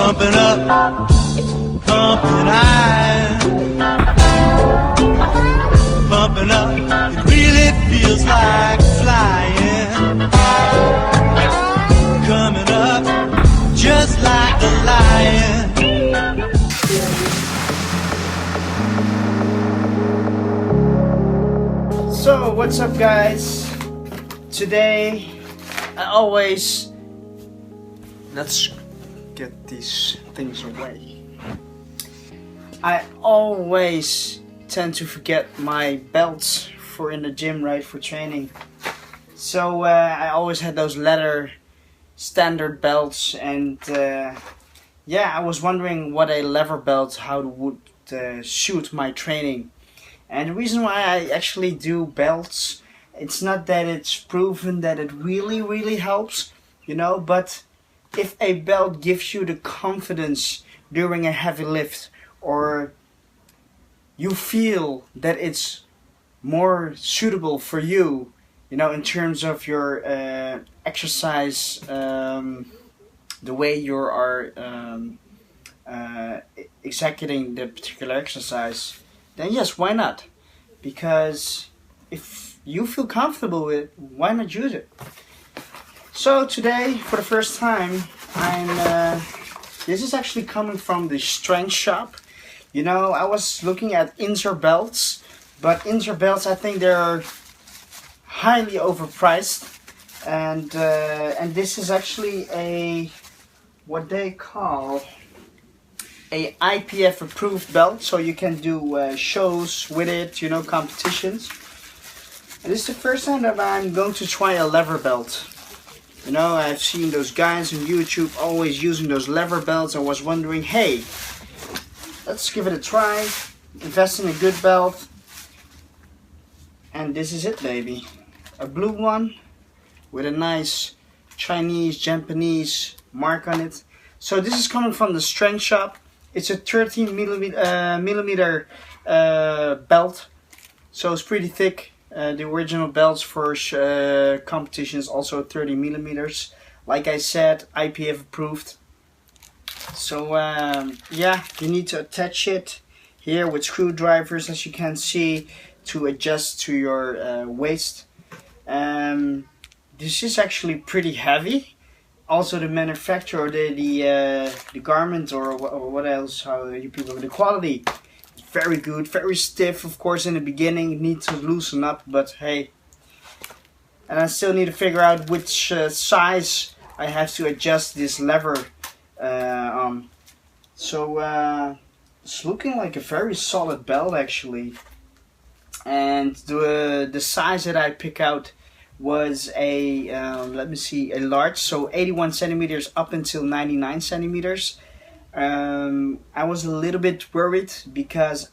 Pumping up, pumping high, pumping up, it really feels like flying. Coming up, just like a lion. So what's up guys? Today let's get these things away. I always tend to forget my belts for in the gym, right, for training. So I always had those leather standard belts, and yeah, I was wondering what a leather belt, how it would suit my training. And the reason why I actually do belts, it's not that it's proven that it really helps, you know, but if a belt gives you the confidence during a heavy lift, or you feel that it's more suitable for you, you know, in terms of your exercise, the way you are executing the particular exercise, then yes, why not? Because if you feel comfortable with it, why not use it? So today, for the first time, this is actually coming from the Strengthshop. You know, I was looking at Inzer belts, but Inzer belts, I think they're highly overpriced, and this is actually a what they call a IPF approved belt, so you can do shows with it, you know, competitions. And this is the first time that I'm going to try a leather belt. You know, I've seen those guys on YouTube always using those leather belts. I was wondering, hey, let's give it a try, invest in a good belt. And this is it, baby. A blue one with a nice Chinese, Japanese mark on it. So this is coming from the Strengthshop. It's a 13 millimeter belt, so it's pretty thick. The original belts for competition is also 30 millimeters. Like I said, IPF approved. So yeah, you need to attach it here with screwdrivers, as you can see, to adjust to your waist. This is actually pretty heavy. Also, the manufacturer, the garment, or what else? How you people, the quality, very good, very stiff. Of course, in the beginning, you need to loosen up, but hey. And I still need to figure out which size I have to adjust this lever on. So it's looking like a very solid belt actually. And the size that I pick out was a let me see, a large, so 81 centimeters up until 99 centimeters. I was a little bit worried because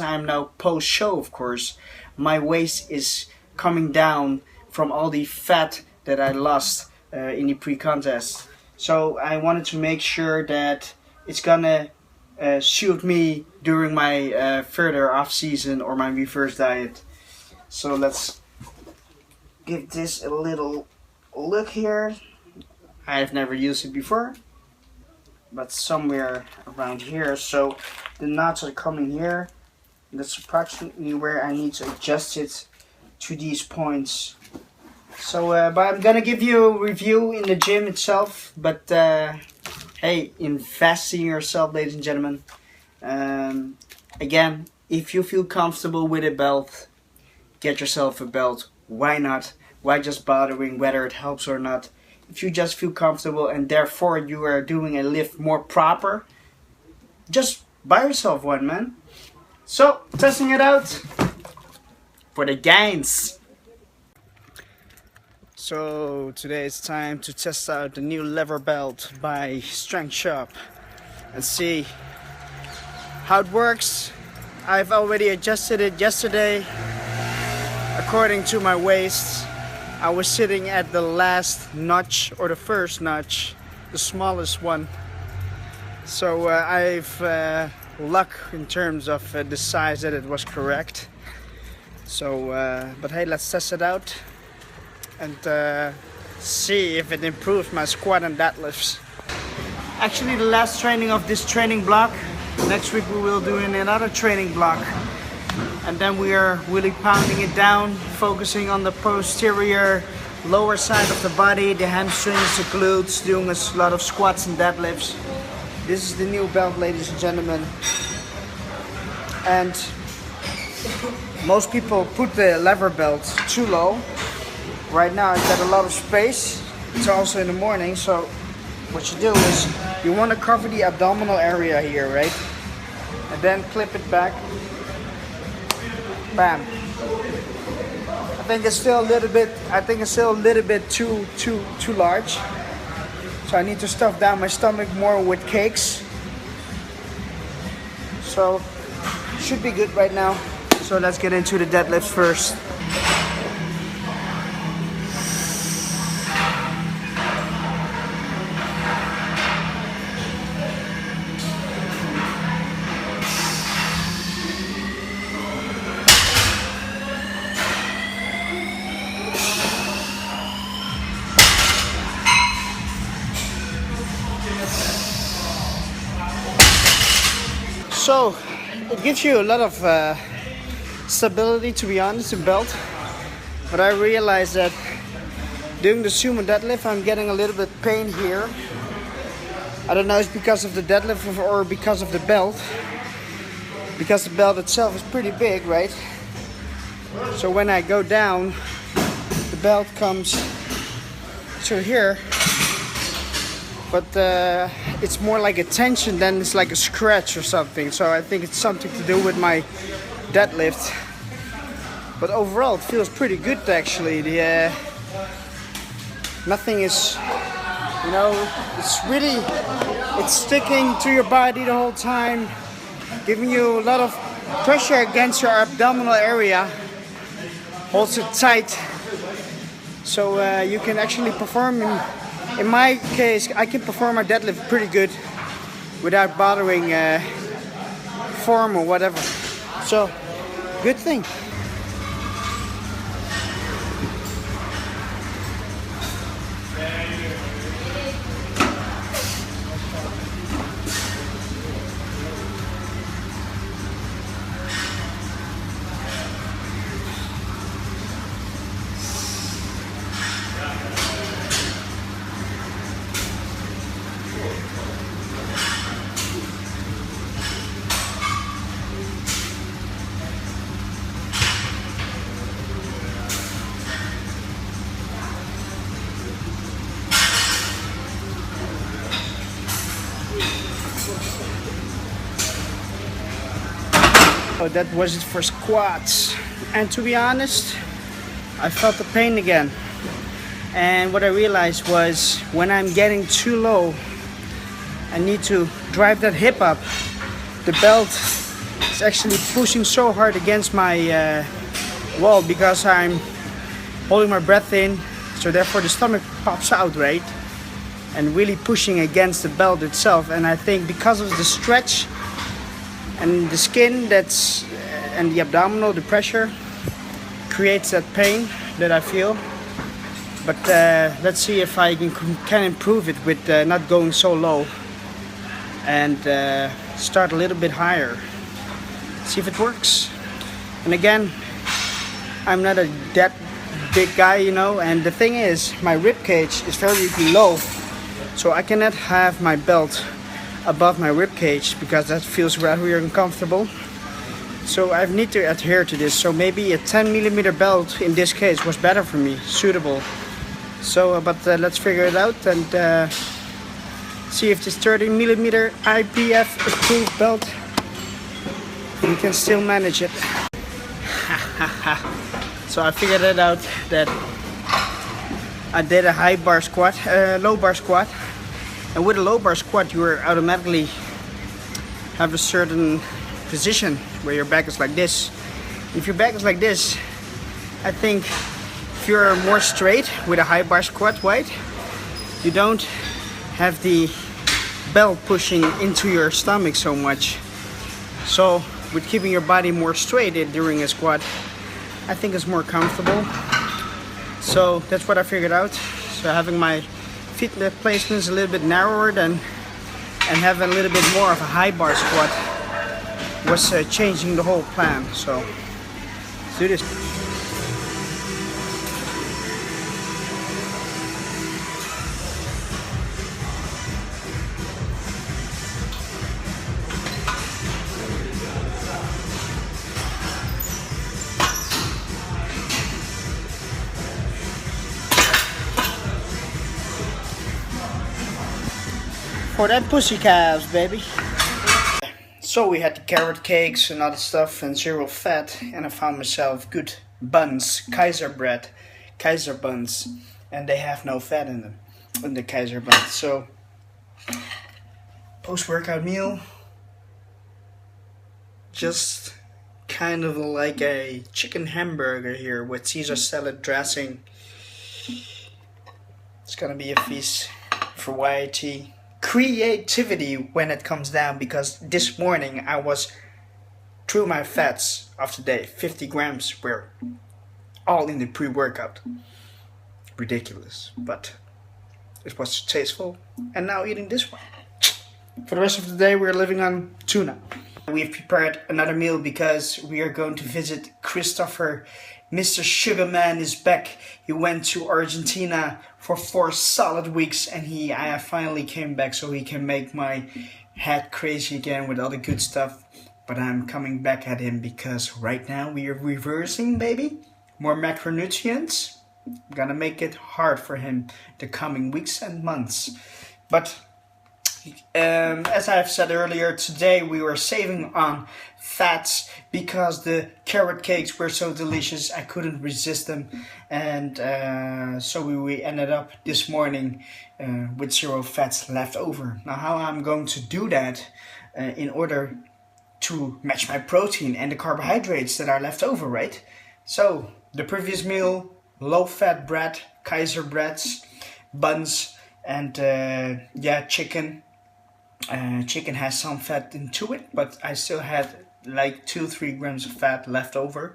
I'm now post show, of course. My waist is coming down from all the fat that I lost in the pre-contest. So I wanted to make sure that it's gonna suit me during my further off season or my reverse diet. So let's give this a little look here. I've never used it before, but somewhere around here. So the knots are coming here. That's approximately where I need to adjust it to these points. So but I'm gonna give you a review in the gym itself. But hey, invest in yourself, ladies and gentlemen. Again, if you feel comfortable with a belt, get yourself a belt. Why not? Why just bothering whether it helps or not? If you just feel comfortable and therefore you are doing a lift more proper, just buy yourself one, man. So, testing it out for the gains. So today it's time to test out the new leather belt by Strengthshop and see how it works. I've already adjusted it yesterday according to my waist. I was sitting at the last notch, or the first notch, the smallest one. So I've luck in terms of the size that it was correct. So but hey, let's test it out and see if it improves my squat and deadlifts. actually the last training of this training block. Next week we will do another training block. And then we are really pounding it down, focusing on the posterior lower side of the body, the hamstrings, the glutes, doing a lot of squats and deadlifts. This is the new belt, ladies and gentlemen. And most people put the lever belt too low. Right now I've got a lot of space. It's also in the morning, so what you do is you want to cover the abdominal area here, right? And then clip it back. Bam. I think it's still a little bit too large. So I need to stuff down my stomach more with cakes. So should be good right now. So let's get into the deadlifts first. So it gives you a lot of stability, to be honest, the belt. But I realized that doing the sumo deadlift, I'm getting a little bit pain here. I don't know if it's because of the deadlift or because of the belt. Because the belt itself is pretty big, right? So when I go down, the belt comes to here. But it's more like a tension than it's like a scratch or something. So I think it's something to do with my deadlift. But overall it feels pretty good actually. Nothing is, you know, it's sticking to your body the whole time, giving you a lot of pressure against your abdominal area, holds it tight. So you can actually perform in my case, I can perform a deadlift pretty good without bothering form or whatever. So, good thing. So that was it for squats, and to be honest, I felt the pain again. And what I realized was when I'm getting too low, I need to drive that hip up. The belt is actually pushing so hard against my wall because I'm holding my breath in, so therefore the stomach pops out, right? And really pushing against the belt itself. And I think because of the stretch and the skin and the abdominal, the pressure creates that pain that I feel. But let's see if I can improve it with not going so low and start a little bit higher. See if it works. And again, I'm not that big guy, you know, and the thing is my rib cage is very low, so I cannot have my belt above my rib cage because that feels very uncomfortable. So I need to adhere to this. So maybe a 10mm belt in this case was better for me, suitable. So but let's figure it out and see if this 30mm IPF approved belt, we can still manage it. So I figured it out that I did a high bar squat, low bar squat. And with a low bar squat, you automatically have a certain position where your back is like this. If your back is like this, I think if you're more straight with a high bar squat, right, you don't have the belt pushing into your stomach so much. So with keeping your body more straight during a squat, I think it's more comfortable. So that's what I figured out. So having my feet placements a little bit narrower than and having a little bit more of a high bar squat was changing the whole plan. So let's do this. For that pussy calves, baby. So we had the carrot cakes and other stuff and zero fat, and I found myself good buns, Kaiser bread, Kaiser buns, and they have no fat in them, in the Kaiser buns. So post-workout meal, just kind of like a chicken hamburger here with Caesar salad dressing. It's gonna be a feast for YT. Creativity when it comes down, because this morning I was through my fats of the day. 50 grams were all in the pre-workout. Ridiculous, but it was tasteful. And now eating this one. For the rest of the day we're living on tuna. We've prepared another meal because we are going to visit Christopher. Mr. Sugarman is back. He went to Argentina for 4 solid weeks, and I finally came back so he can make my head crazy again with all the good stuff. But I'm coming back at him because right now we are reversing, baby. More macronutrients. I'm gonna make it hard for him the coming weeks and months. But as I've said earlier, today we were saving on fats because the carrot cakes were so delicious I couldn't resist them, and so we ended up this morning with zero fats left over. Now how I'm going to do that in order to match my protein and the carbohydrates that are left over, right? So the previous meal, low fat bread, Kaiser breads, buns, and chicken. Chicken has some fat into it, but I still had like 2-3 grams of fat left over,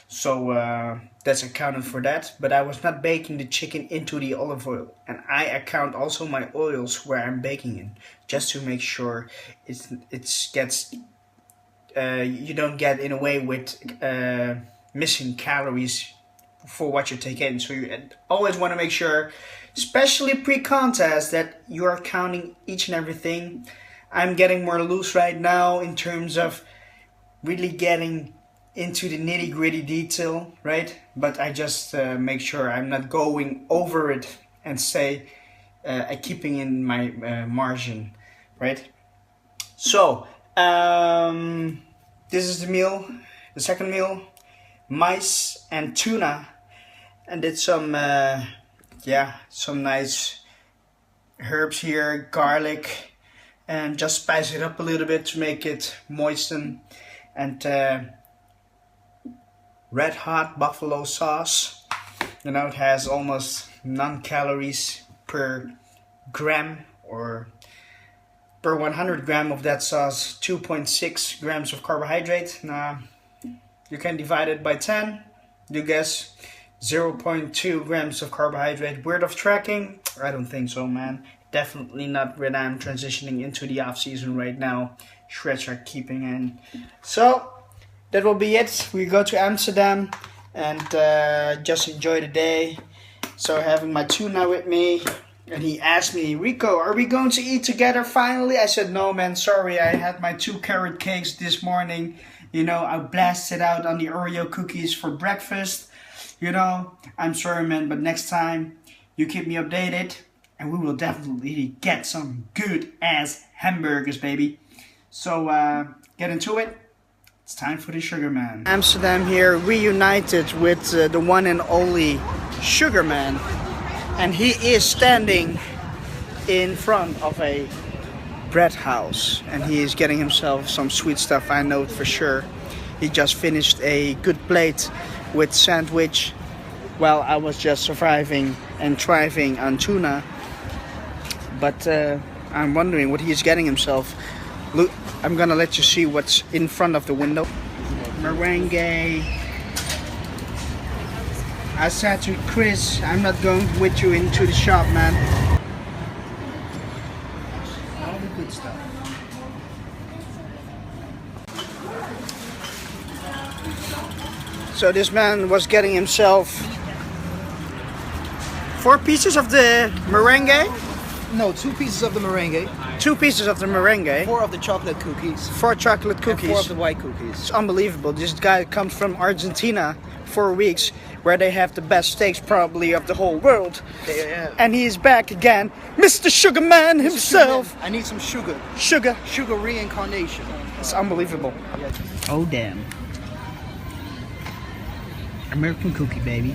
so that's accounted for that. But I was not baking the chicken into the olive oil, and I account also my oils where I'm baking in, just to make sure it gets you don't get in a way with missing calories for what you take in. So you always want to make sure, especially pre-contest, that you are counting each and everything. I'm getting more loose right now in terms of really getting into the nitty-gritty detail, right? But I just make sure I'm not going over it and stay keeping in my margin, right? So this is the meal, the second meal, mice and tuna, and did some nice herbs here, garlic, and just spice it up a little bit to make it moisten, and red hot buffalo sauce. You know, it has almost none calories per gram, or per 100 gram of that sauce, 2.6 grams of carbohydrate. Now you can divide it by 10, you guess 0.2 grams of carbohydrate. Worth of tracking? I don't think so, man. Definitely not when I'm transitioning into the off season right now. Shreds are keeping in. So that will be it. We go to Amsterdam and just enjoy the day. So having my tuna with me, and he asked me, Rico, are we going to eat together finally? I said, no, man, sorry. I had my 2 carrot cakes this morning. You know, I blasted out on the Oreo cookies for breakfast. You know, I'm sorry, man, but next time you keep me updated, and we will definitely get some good ass hamburgers, baby. So get into it. It's time for the Sugarman. Amsterdam here, reunited with the one and only Sugarman, and he is standing in front of a bread house, and he is getting himself some sweet stuff. I know it for sure. He just finished a good plate with sandwich while I was just surviving and thriving on tuna. But I'm wondering what he's getting himself. Look, I'm gonna let you see what's in front of the window. Meringue. I said to Chris, I'm not going with you into the shop, man. All the good stuff. So this man was getting himself 4 pieces of the meringue. No, 2 pieces of the meringue, 2 pieces of the meringue. 4 of the chocolate cookies, 4 chocolate and cookies. 4 of the white cookies. It's unbelievable. This guy comes from Argentina 4 weeks, where they have the best steaks probably of the whole world. Yeah. And he's back again, Mr. Sugarman himself. Sugarman. I need some sugar. Sugar. Reincarnation. It's unbelievable. Oh damn. American cookie, baby.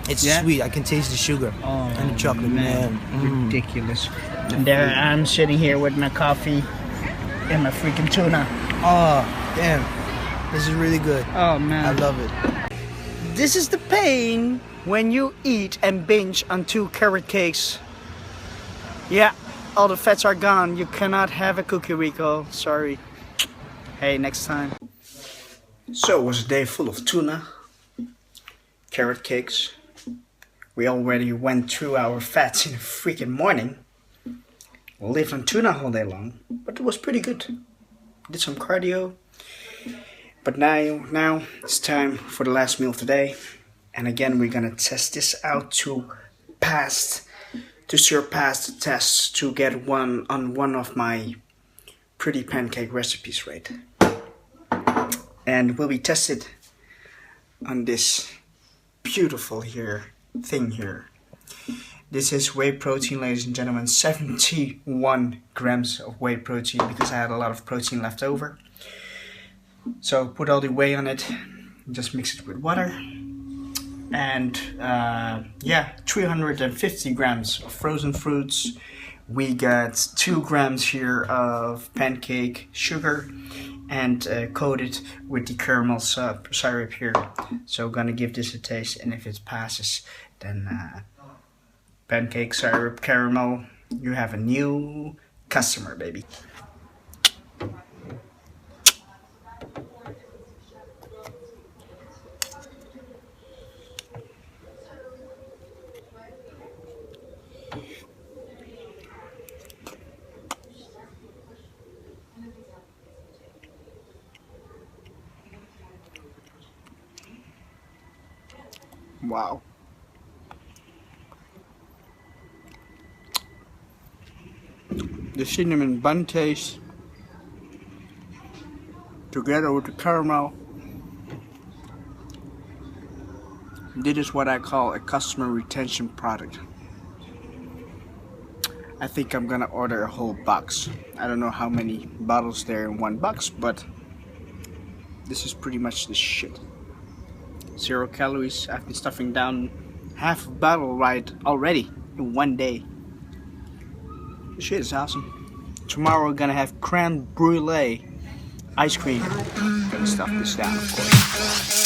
It's Yeah? sweet. I can taste the sugar and the chocolate, man. Ridiculous. And there I'm sitting here with my coffee and my freaking tuna. Oh, damn. This is really good. Oh man. I love it. This is the pain when you eat and binge on 2 carrot cakes. Yeah, all the fats are gone. You cannot have a cookie, Rico. Sorry. Hey, next time. So it was a day full of tuna, carrot cakes. We already went through our fats in the freaking morning. We lived on tuna all day long, but it was pretty good. Did some cardio. But now it's time for the last meal of the day. And again, we're gonna test this out to surpass the tests to get one of my pretty pancake recipes right. And will be tested on this beautiful thing here. This is whey protein, ladies and gentlemen. 71 grams of whey protein because I had a lot of protein left over. So put all the whey on it, just mix it with water, and 350 grams of frozen fruits. We got 2 grams here of pancake sugar, and coat it with the caramel syrup here. So gonna give this a taste, and if it passes, then pancake syrup caramel, you have a new customer, baby. Wow. The cinnamon bun taste together with the caramel. This is what I call a customer retention product. I think I'm gonna order a whole box. I don't know how many bottles there in one box, but this is pretty much the shit. 0 calories. I've been stuffing down half a bottle right already in one day. This shit is awesome. Tomorrow we're gonna have creme brulee ice cream. Gonna stuff this down, of course.